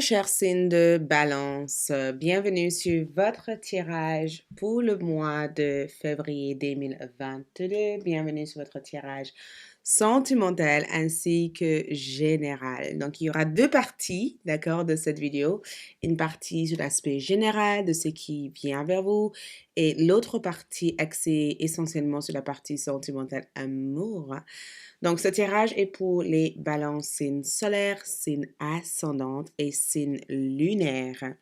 cher signe de Balance, bienvenue sur votre tirage pour le mois de février 2022. Bienvenue sur votre tirage sentimental ainsi que général. Donc, il y aura deux parties, d'accord, de cette vidéo. Une partie sur l'aspect général de ce qui vient vers vous et l'autre partie axée essentiellement sur la partie sentimentale amour. Donc, ce tirage est pour les balances signes solaires, signes ascendantes et signes lunaires.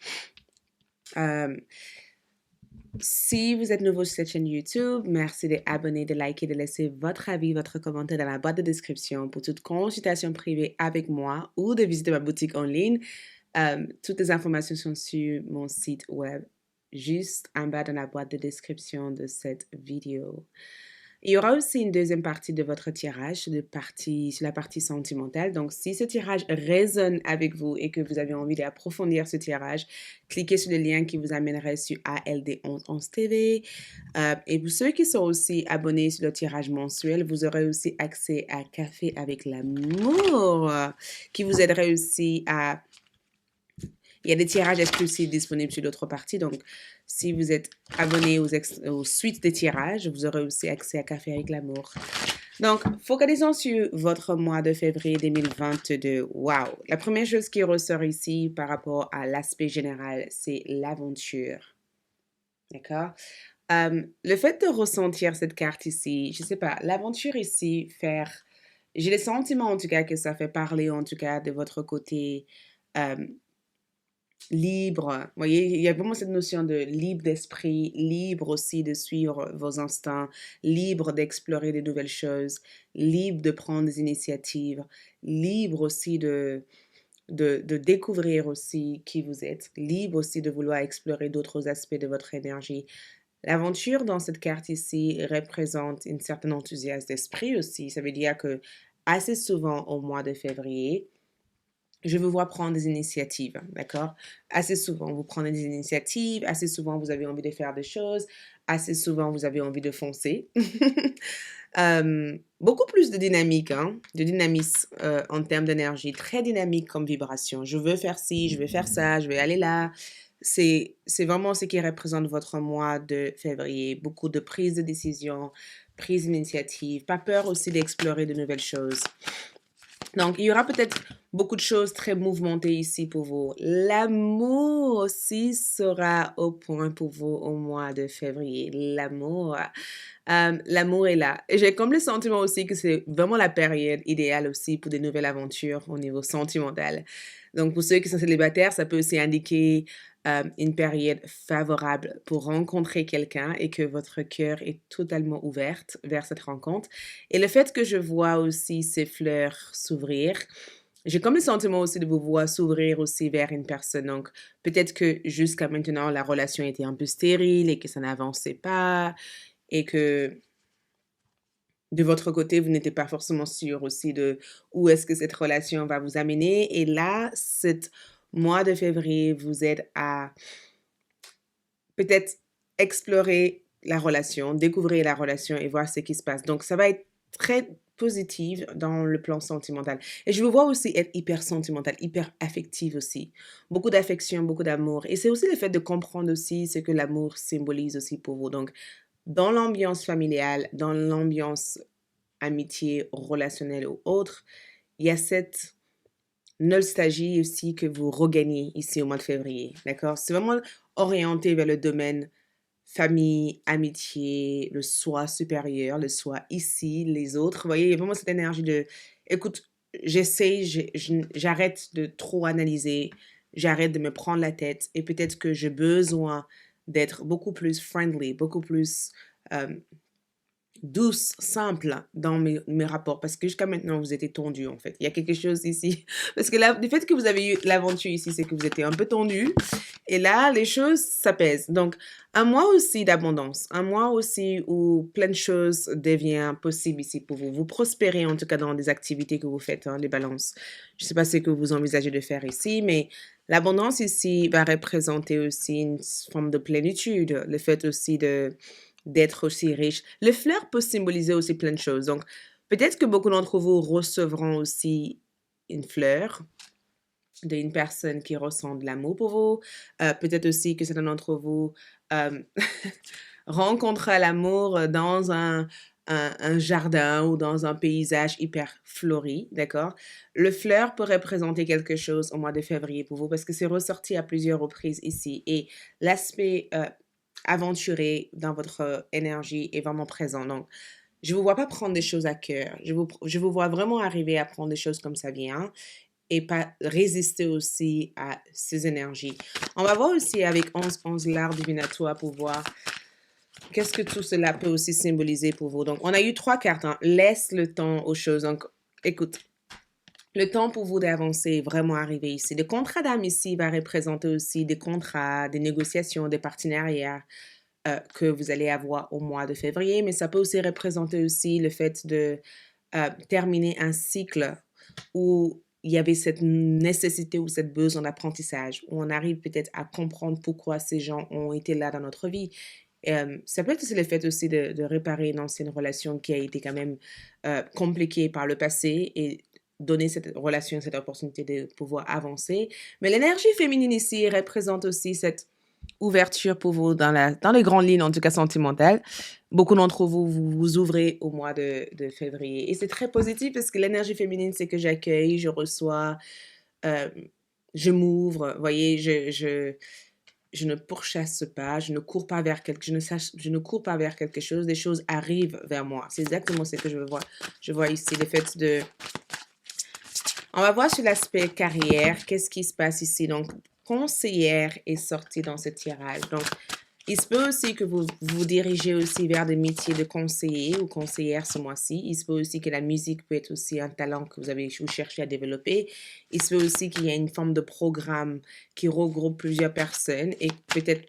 Si vous êtes nouveau sur cette chaîne YouTube, merci d'abonner, de liker, de laisser votre avis, votre commentaire dans la boîte de description pour toute consultation privée avec moi ou de visiter ma boutique en ligne. Toutes les informations sont sur mon site web, juste en bas dans la boîte de description de cette vidéo. Il y aura aussi une deuxième partie de votre tirage sur la partie sentimentale. Donc, si ce tirage résonne avec vous et que vous avez envie d'approfondir ce tirage, cliquez sur le lien qui vous amènerait sur ALD 1111 TV. Et pour ceux qui sont aussi abonnés sur le tirage mensuel, vous aurez aussi accès à Café avec l'amour, qui vous aiderait aussi à... Il y a des tirages exclusifs disponibles sur l'autre partie. Donc, si vous êtes abonné aux suites des tirages, vous aurez aussi accès à Café avec l'amour. Donc, focalisons sur votre mois de février 2022. Wow! La première chose qui ressort ici par rapport à l'aspect général, c'est l'aventure. D'accord? Le fait de ressentir cette carte ici, je ne sais pas, l'aventure ici, j'ai le sentiment en tout cas que ça fait parler en tout cas de votre côté libre. Vous voyez, il y a vraiment cette notion de libre d'esprit, libre aussi de suivre vos instincts, libre d'explorer de nouvelles choses, libre de prendre des initiatives, libre aussi de découvrir aussi qui vous êtes, libre aussi de vouloir explorer d'autres aspects de votre énergie. L'aventure dans cette carte ici représente une certaine enthousiasme d'esprit aussi. Ça veut dire que assez souvent au mois de février, je vous vois prendre des initiatives, d'accord? Assez souvent, vous prenez des initiatives, assez souvent, vous avez envie de faire des choses, assez souvent, vous avez envie de foncer. Beaucoup plus de dynamique, hein, de dynamisme en termes d'énergie, très dynamique comme vibration. Je veux faire ci, je vais faire ça, je vais aller là. C'est vraiment ce qui représente votre mois de février. Beaucoup de prise de décision, prise d'initiative, pas peur aussi d'explorer de nouvelles choses. Donc, il y aura peut-être beaucoup de choses très mouvementées ici pour vous. L'amour aussi sera au point pour vous au mois de février. L'amour est là. Et j'ai comme le sentiment aussi que c'est vraiment la période idéale aussi pour de nouvelles aventures au niveau sentimental. Donc, pour ceux qui sont célibataires, ça peut aussi indiquer une période favorable pour rencontrer quelqu'un et que votre cœur est totalement ouvert vers cette rencontre. Et le fait que je vois aussi ces fleurs s'ouvrir, j'ai comme le sentiment aussi de vous voir s'ouvrir aussi vers une personne. Donc, peut-être que jusqu'à maintenant, la relation était un peu stérile et que ça n'avançait pas et que de votre côté, vous n'étiez pas forcément sûr aussi de où est-ce que cette relation va vous amener. Et là, ce mois de février vous aide à peut-être explorer la relation, découvrir la relation et voir ce qui se passe. Donc, ça va être très positif dans le plan sentimental. Et je vous vois aussi être hyper sentimental, hyper affective aussi. Beaucoup d'affection, beaucoup d'amour. Et c'est aussi le fait de comprendre aussi ce que l'amour symbolise aussi pour vous. Donc, dans l'ambiance familiale, dans l'ambiance amitié, relationnelle ou autre, il y a cette nostalgie aussi que vous regagnez ici au mois de février, d'accord? C'est vraiment orienté vers le domaine famille, amitié, le soi supérieur, le soi ici, les autres. Vous voyez, il y a vraiment cette énergie de, écoute, j'arrête de trop analyser, j'arrête de me prendre la tête et peut-être que j'ai besoin d'être beaucoup plus friendly, beaucoup plus douce, simple dans mes rapports parce que jusqu'à maintenant, vous étiez tendu en fait. Il y a quelque chose ici. Parce que là, le fait que vous avez eu l'aventure ici, c'est que vous étiez un peu tendu. Et là, les choses s'apaisent. Donc, un mois aussi d'abondance. Un mois aussi où plein de choses deviennent possibles ici pour vous. Vous prospérez en tout cas dans des activités que vous faites, hein, les balances. Je ne sais pas ce que vous envisagez de faire ici, mais l'abondance ici va représenter aussi une forme de plénitude. Le fait aussi d'être aussi riche. Les fleurs peuvent symboliser aussi plein de choses. Donc, peut-être que beaucoup d'entre vous recevront aussi une fleur d'une personne qui ressent de l'amour pour vous. Peut-être aussi que certains d'entre vous euh, rencontrent l'amour dans un jardin ou dans un paysage hyper fleuri, d'accord? Le fleur peut représenter quelque chose au mois de février pour vous parce que c'est ressorti à plusieurs reprises ici et l'aspect aventuré dans votre énergie est vraiment présent. Donc, je vous vois pas prendre des choses à cœur. Je vous vois vraiment arriver à prendre des choses comme ça vient et pas résister aussi à ces énergies. On va voir aussi avec 11 l'art divinatoire pour voir qu'est-ce que tout cela peut aussi symboliser pour vous. Donc, on a eu 3 cartes, hein. Laisse le temps aux choses. Donc, écoute, le temps pour vous d'avancer est vraiment arrivé ici. Le contrat d'âme ici va représenter aussi des contrats, des négociations, des partenariats que vous allez avoir au mois de février, mais ça peut aussi représenter aussi le fait de terminer un cycle où il y avait cette nécessité ou cette besoin d'apprentissage, où on arrive peut-être à comprendre pourquoi ces gens ont été là dans notre vie. Ça peut être aussi le fait aussi de réparer une ancienne relation qui a été quand même compliquée par le passé et donner cette relation, cette opportunité de pouvoir avancer. Mais l'énergie féminine ici représente aussi cette ouverture pour vous dans les grandes lignes, en tout cas sentimentales. Beaucoup d'entre vous, vous vous ouvrez au mois de février. Et c'est très positif parce que l'énergie féminine, c'est que j'accueille, je reçois, euh, je m'ouvre. Vous voyez, je ne pourchasse pas, je ne cours pas vers je ne cours pas vers quelque chose, des choses arrivent vers moi. C'est exactement ce que je vois. Je vois ici le fait de on va voir sur l'aspect carrière, qu'est-ce qui se passe ici. Donc, conseillère est sortie dans ce tirage. Donc, il se peut aussi que vous vous dirigez aussi vers des métiers de conseiller ou conseillère ce mois-ci. Il se peut aussi que la musique peut être aussi un talent que vous cherchez à développer. Il se peut aussi qu'il y ait une forme de programme qui regroupe plusieurs personnes et peut-être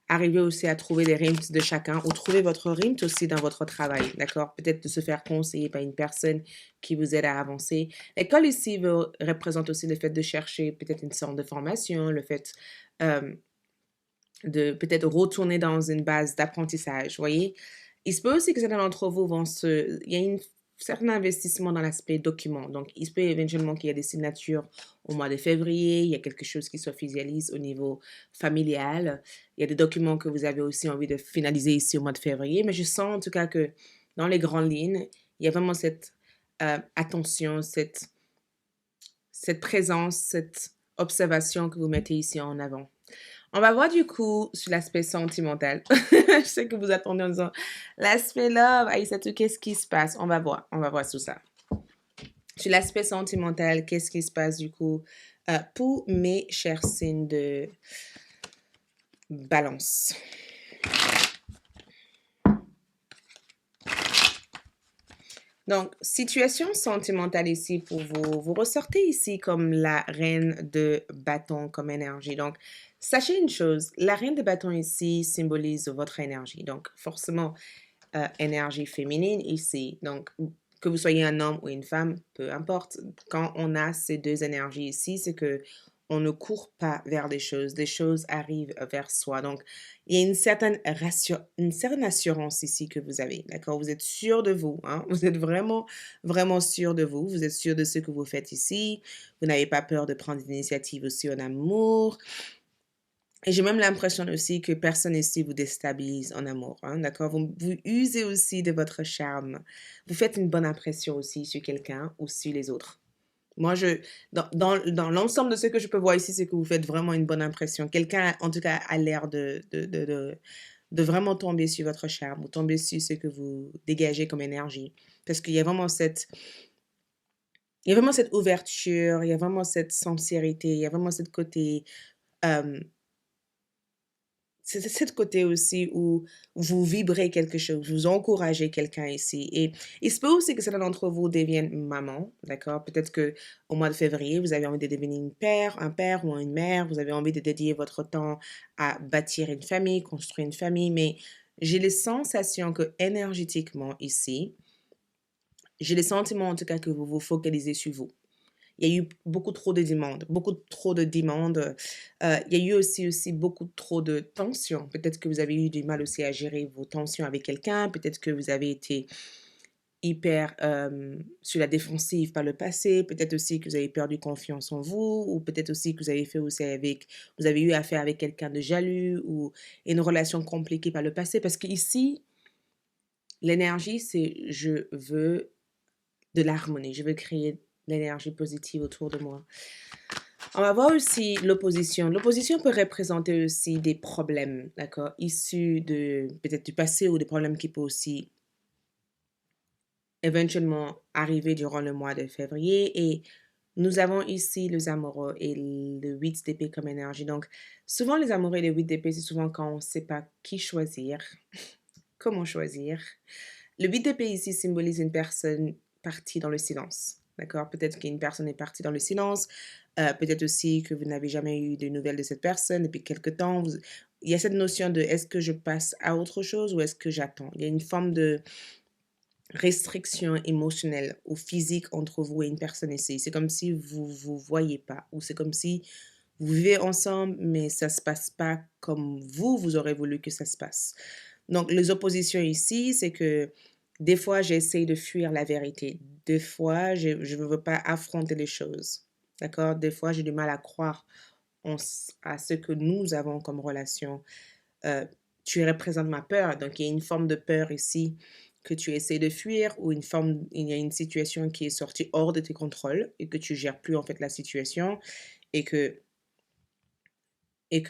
arriver aussi à trouver les rimes de chacun ou trouver votre rime aussi dans votre travail, d'accord? Peut-être de se faire conseiller par une personne qui vous aide à avancer. L'école ici représente aussi le fait de chercher peut-être une sorte de formation, le fait euh, de peut-être retourner dans une base d'apprentissage, vous voyez? Il se peut aussi que certains d'entre vous vont se... Il y a une certain investissement dans l'aspect document. Donc, il se peut éventuellement qu'il y ait des signatures au mois de février, il y a quelque chose qui s'officialise au niveau familial. Il y a des documents que vous avez aussi envie de finaliser ici au mois de février, mais je sens en tout cas que dans les grandes lignes, il y a vraiment cette attention, cette présence, cette observation que vous mettez ici en avant. On va voir du coup sur l'aspect sentimental. Je sais que vous attendez en disant l'aspect love, Aïssatou, qu'est-ce qui se passe? On va voir tout ça. Sur l'aspect sentimental, qu'est-ce qui se passe du coup pour mes chers signes de balance? Donc, situation sentimentale ici pour vous. Vous ressortez ici comme la reine de bâton comme énergie. Donc, sachez une chose, la reine de bâton ici symbolise votre énergie. Donc, forcément, énergie féminine ici. Donc, que vous soyez un homme ou une femme, peu importe. Quand on a ces deux énergies ici, c'est que on ne court pas vers des choses arrivent vers soi. Donc, il y a une certaine assurance ici que vous avez, d'accord? Vous êtes sûr de vous, hein? Vous êtes vraiment, vraiment sûr de vous. Vous êtes sûr de ce que vous faites ici. Vous n'avez pas peur de prendre l'initiative aussi en amour. Et j'ai même l'impression aussi que personne ici vous déstabilise en amour, hein, d'accord? Vous usez aussi de votre charme. Vous faites une bonne impression aussi sur quelqu'un ou sur les autres. Moi, dans l'ensemble de ce que je peux voir ici, c'est que vous faites vraiment une bonne impression. Quelqu'un, en tout cas, a l'air de vraiment tomber sur votre charme ou tomber sur ce que vous dégagez comme énergie. Parce qu'il y a vraiment il y a vraiment cette ouverture, il y a vraiment cette sincérité, il y a vraiment cette côté, euh, c'est de côté aussi où vous vibrez quelque chose, vous encouragez quelqu'un ici. Et il se peut aussi que certains d'entre vous deviennent maman, d'accord? Peut-être que au mois de février, vous avez envie de devenir un père ou une mère, vous avez envie de dédier votre temps à bâtir une famille, construire une famille, mais j'ai les sensations que énergétiquement ici, j'ai le sentiment en tout cas que vous vous focalisez sur vous. Il y a eu beaucoup trop de demandes, beaucoup trop de demandes. Il y a eu aussi beaucoup trop de tensions. Peut-être que vous avez eu du mal aussi à gérer vos tensions avec quelqu'un. Peut-être que vous avez été hyper sur la défensive par le passé, peut-être aussi que vous avez perdu confiance en vous, ou peut-être aussi que vous avez fait aussi avec, vous avez eu affaire avec quelqu'un de jaloux ou une relation compliquée par le passé, parce qu'ici, l'énergie, c'est je veux de l'harmonie, je veux créer l'énergie positive autour de moi. On va voir aussi l'opposition. L'opposition peut représenter aussi des problèmes, d'accord, issus de peut-être du passé ou des problèmes qui peuvent aussi éventuellement arriver durant le mois de février. Et nous avons ici les amoureux et le 8 d'épée comme énergie. Donc, souvent les amoureux et le 8 d'épée, c'est souvent quand on ne sait pas qui choisir, comment choisir. Le 8 d'épée ici symbolise une personne partie dans le silence. D'accord? Peut-être qu'une personne est partie dans le silence. Peut-être aussi que vous n'avez jamais eu de nouvelles de cette personne depuis quelque temps. Il y a cette notion de est-ce que je passe à autre chose ou est-ce que j'attends? Il y a une forme de restriction émotionnelle ou physique entre vous et une personne ici. C'est comme si vous vous voyez pas, ou c'est comme si vous vivez ensemble, mais ça se passe pas comme vous aurez voulu que ça se passe. Donc, les oppositions ici, c'est que des fois, j'essaie de fuir la vérité. Des fois, je ne veux pas affronter les choses. D'accord? Des fois, j'ai du mal à croire à ce que nous avons comme relation. Tu représentes ma peur. Donc, il y a une forme de peur ici que tu essaies de fuir ou il y a une situation qui est sortie hors de tes contrôles et que tu gères plus en fait la situation et que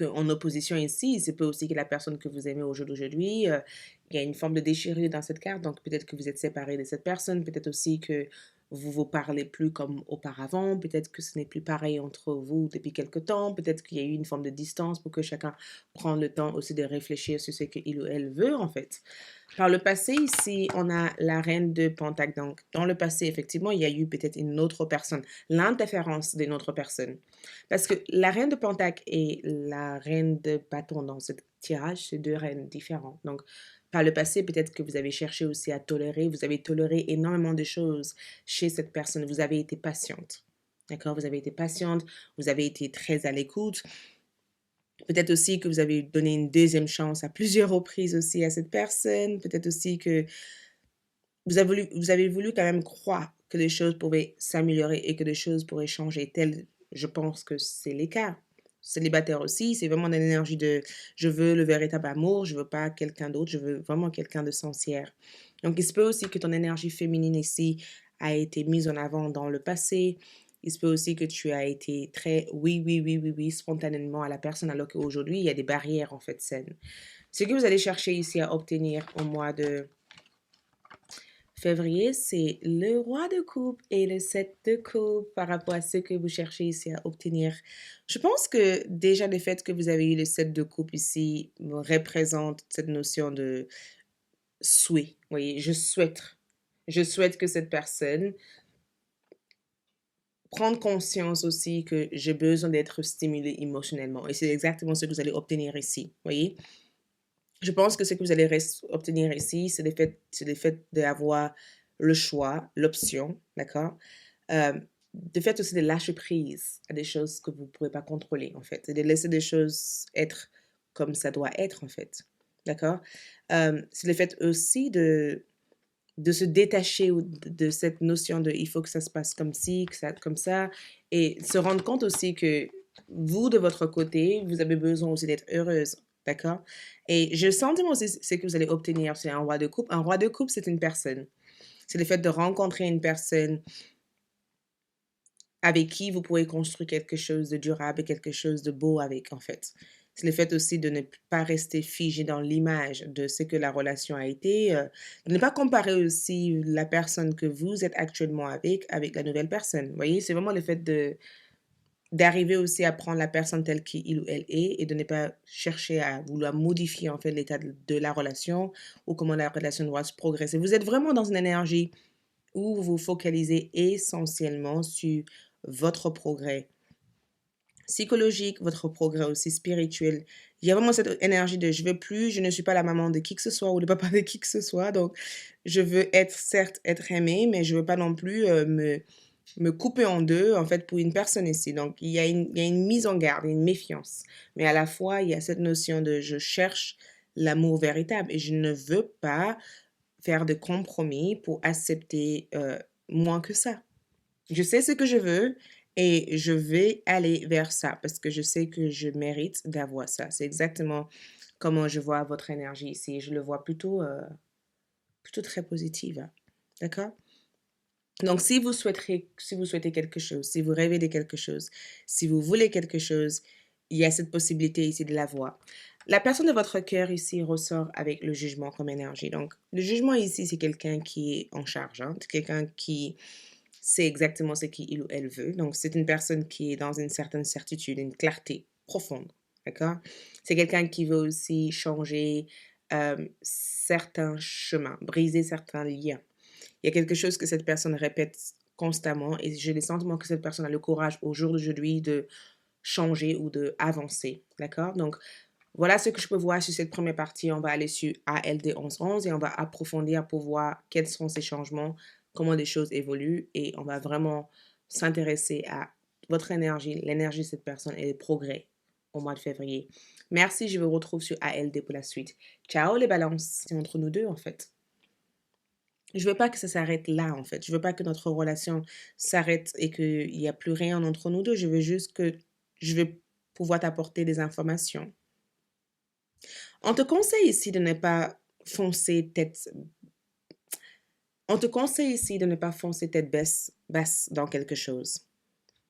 en opposition ici, c'est peut aussi que la personne que vous aimez au jour d'aujourd'hui, il y a une forme de déchirure dans cette carte, donc peut-être que vous êtes séparés de cette personne, peut-être aussi que vous vous parlez plus comme auparavant, peut-être que ce n'est plus pareil entre vous depuis quelque temps, peut-être qu'il y a eu une forme de distance pour que chacun prenne le temps aussi de réfléchir sur ce qu'il ou elle veut en fait. Par le passé, ici, on a la reine de Pentacle. Donc, dans le passé, effectivement, il y a eu peut-être une autre personne, l'interférence d'une autre personne. Parce que la reine de Pentacle et la reine de bâton dans ce tirage, c'est deux reines différentes. Donc, par le passé, peut-être que vous avez cherché aussi à tolérer, vous avez toléré énormément de choses chez cette personne. Vous avez été patiente. D'accord? Vous avez été patiente, vous avez été très à l'écoute. Peut-être aussi que vous avez donné une deuxième chance à plusieurs reprises aussi à cette personne. Peut-être aussi que vous avez voulu quand même croire que les choses pouvaient s'améliorer et que les choses pourraient changer. Tel, je pense que c'est le cas. Célibataire aussi, c'est vraiment dans l'énergie de je veux le véritable amour, je veux pas quelqu'un d'autre, je veux vraiment quelqu'un de sincère. Donc, il se peut aussi que ton énergie féminine ici a été mise en avant dans le passé. Il se peut aussi que tu as été très oui, oui, oui, oui, oui, spontanément à la personne, alors qu'aujourd'hui, il y a des barrières en fait saines. Ce que vous allez chercher ici à obtenir au mois de février, c'est le roi de coupe et le 7 de coupe par rapport à ce que vous cherchez ici à obtenir. Je pense que déjà le fait que vous avez eu le 7 de coupe ici représente cette notion de souhait. Vous voyez, je souhaite que cette personne prenne conscience aussi que j'ai besoin d'être stimulé émotionnellement. Et c'est exactement ce que vous allez obtenir ici. Vous voyez? Je pense que ce que vous allez obtenir ici, c'est le fait d'avoir le choix, l'option, d'accord? Euh, de fait aussi de lâcher prise à des choses que vous ne pouvez pas contrôler, en fait, et de laisser des choses être comme ça doit être, en fait, d'accord? C'est le fait aussi de se détacher de cette notion de il faut que ça se passe comme ci, que ça, comme ça, et se rendre compte aussi que vous, de votre côté, vous avez besoin aussi d'être heureuse, d'accord? Et je sens aussi ce que vous allez obtenir, c'est un roi de coupe. Un roi de coupe, c'est une personne. C'est le fait de rencontrer une personne avec qui vous pourrez construire quelque chose de durable et quelque chose de beau avec, en fait. C'est le fait aussi de ne pas rester figé dans l'image de ce que la relation a été, de ne pas comparer aussi la personne que vous êtes actuellement avec la nouvelle personne. Vous voyez, c'est vraiment le fait d'arriver aussi à prendre la personne telle qu'il ou elle est et de ne pas chercher à vouloir modifier en fait l'état de la relation ou comment la relation doit se progresser. Vous êtes vraiment dans une énergie où vous vous focalisez essentiellement sur votre progrès psychologique, votre progrès aussi spirituel. Il y a vraiment cette énergie de je veux plus, je ne suis pas la maman de qui que ce soit ou le papa de qui que ce soit. Donc, je veux être, certes, être aimée, mais je veux pas non plus me couper en deux, en fait, pour une personne ici. Donc, il y a une mise en garde, une méfiance. Mais à la fois, il y a cette notion de je cherche l'amour véritable et je ne veux pas faire de compromis pour accepter moins que ça. Je sais ce que je veux et je vais aller vers ça parce que je sais que je mérite d'avoir ça. C'est exactement comment je vois votre énergie ici. Je le vois plutôt très positive. D'accord? Donc, si vous souhaitez quelque chose, si vous rêvez de quelque chose, si vous voulez quelque chose, il y a cette possibilité ici de l'avoir. La personne de votre cœur ici ressort avec le jugement comme énergie. Donc, le jugement ici, c'est quelqu'un qui est en charge, hein. C'est quelqu'un qui sait exactement ce qu'il ou elle veut. Donc, c'est une personne qui est dans une certaine certitude, une clarté profonde. D'accord? C'est quelqu'un qui veut aussi changer certains chemins, briser certains liens. Il y a quelque chose que cette personne répète constamment et j'ai le sentiment que cette personne a le courage au jour d'aujourd'hui de changer ou de avancer. D'accord? Donc, voilà ce que je peux voir sur cette première partie. On va aller sur ALD 1111 et on va approfondir pour voir quels sont ces changements, comment des choses évoluent et on va vraiment s'intéresser à votre énergie, l'énergie de cette personne et les progrès au mois de février. Merci, je vous retrouve sur ALD pour la suite. Ciao les balances, c'est entre nous deux en fait. Je veux pas que ça s'arrête là, en fait. Je veux pas que notre relation s'arrête et qu'il y a plus rien entre nous deux. Je veux juste que je veux pouvoir t'apporter des informations. On te conseille ici de ne pas foncer tête on te conseille ici de ne pas foncer tête basse dans quelque chose.